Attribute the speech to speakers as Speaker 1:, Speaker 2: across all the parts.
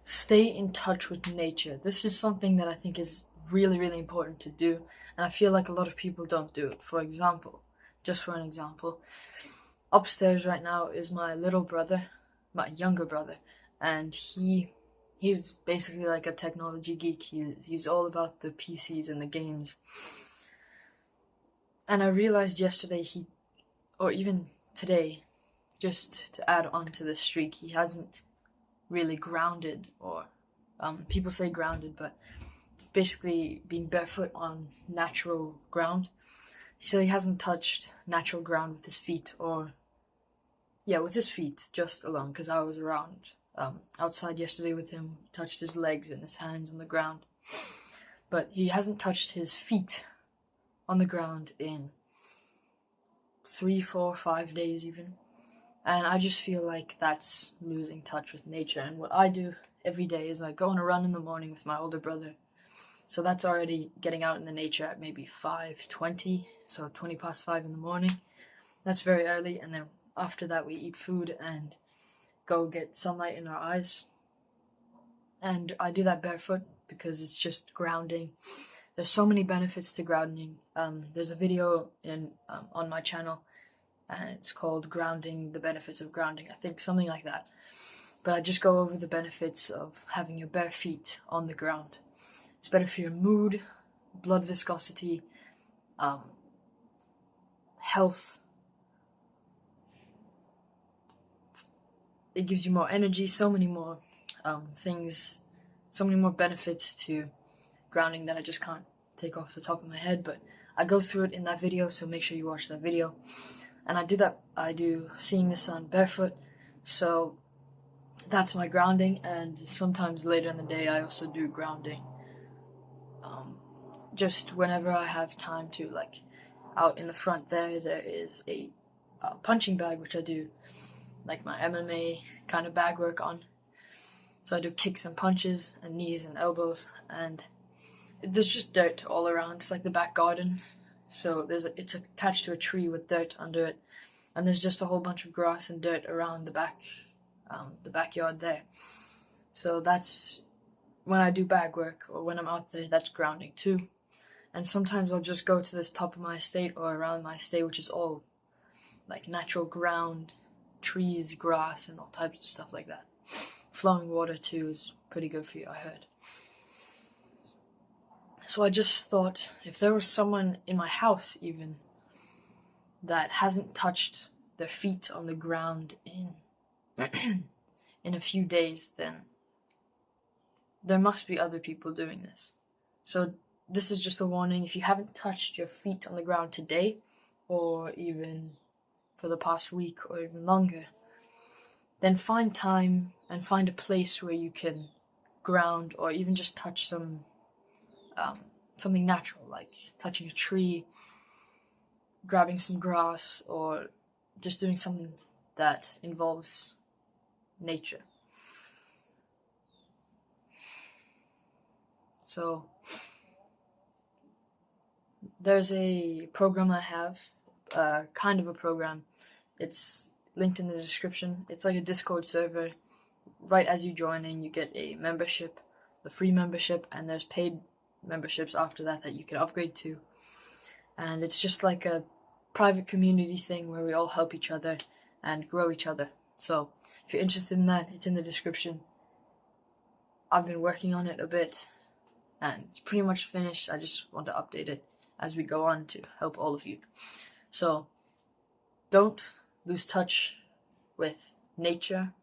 Speaker 1: stay in touch with nature. This is something that I think is really, really important to do, and I feel like a lot of people don't do it. For example, just for an example, upstairs right now is my little brother, my younger brother, and he's basically like a technology geek. He's all about the PCs and the games. And I realized yesterday or even today, just to add on to this streak, he hasn't really grounded, or people say grounded, but it's basically being barefoot on natural ground. So he hasn't touched natural ground with his feet, or yeah, with his feet just alone, because I was around outside yesterday with him. He touched his legs and his hands on the ground, but he hasn't touched his feet on the ground in 3, 4, 5 days even. And I just feel like that's losing touch with nature. And what I do every day is I go on a run in the morning with my older brother. So that's already getting out in the nature at maybe 5:20, so 20 past 5 in the morning. That's very early, and then after that we eat food and go get sunlight in our eyes. And I do that barefoot because it's just grounding. There's so many benefits to grounding. There's a video on my channel, and it's called Grounding, the Benefits of Grounding, I think, something like that. But I just go over the benefits of having your bare feet on the ground. It's better for your mood, blood viscosity, health. It gives you more energy, so many more things, so many more benefits to grounding that I just can't take off the top of my head, but I go through it in that video, so make sure you watch that video. And I do seeing the sun barefoot, so that's my grounding. And sometimes later in the day I also do grounding, just whenever I have time to. Like out in the front there is a punching bag, which I do like my MMA kind of bag work on. So I do kicks and punches and knees and elbows, and there's just dirt all around. It's like the back garden, so it's attached to a tree with dirt under it, and there's just a whole bunch of grass and dirt around the backyard there. So that's when I do bag work, or when I'm out there, that's grounding too. And sometimes I'll just go to this top of my estate or around my estate, which is all like natural ground, trees, grass, and all types of stuff like that. Flowing water too is pretty good for you, I heard. So I just thought, if there was someone in my house even that hasn't touched their feet on the ground in in a few days, then there must be other people doing this. So this is just a warning. If you haven't touched your feet on the ground today, or even for the past week or even longer, then find time and find a place where you can ground, or even just touch something natural, like touching a tree, grabbing some grass, or just doing something that involves nature. So there's a program I have, kind of a program. It's linked in the description. It's like a Discord server. Right as you join in, you get a membership, the free membership, and there's paid memberships after that you can upgrade to. And it's just like a private community thing where we all help each other and grow each other. So if you're interested in that, it's in the description. I've been working on it a bit, and it's pretty much finished. I just want to update it as we go on to help all of you. So don't lose touch with nature,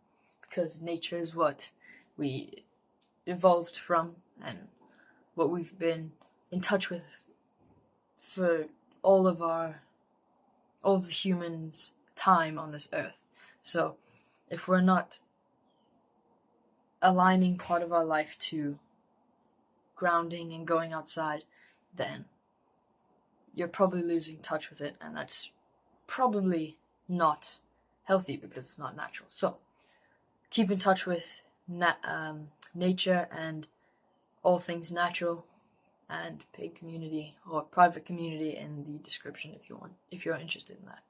Speaker 1: because nature is what we evolved from and what we've been in touch with for all of the humans' time on this earth. So if we're not aligning part of our life to grounding and going outside, then you're probably losing touch with it, and that's probably not healthy because it's not natural. So keep in touch with nature and all things natural, and paid community or private community in the description if you're interested in that.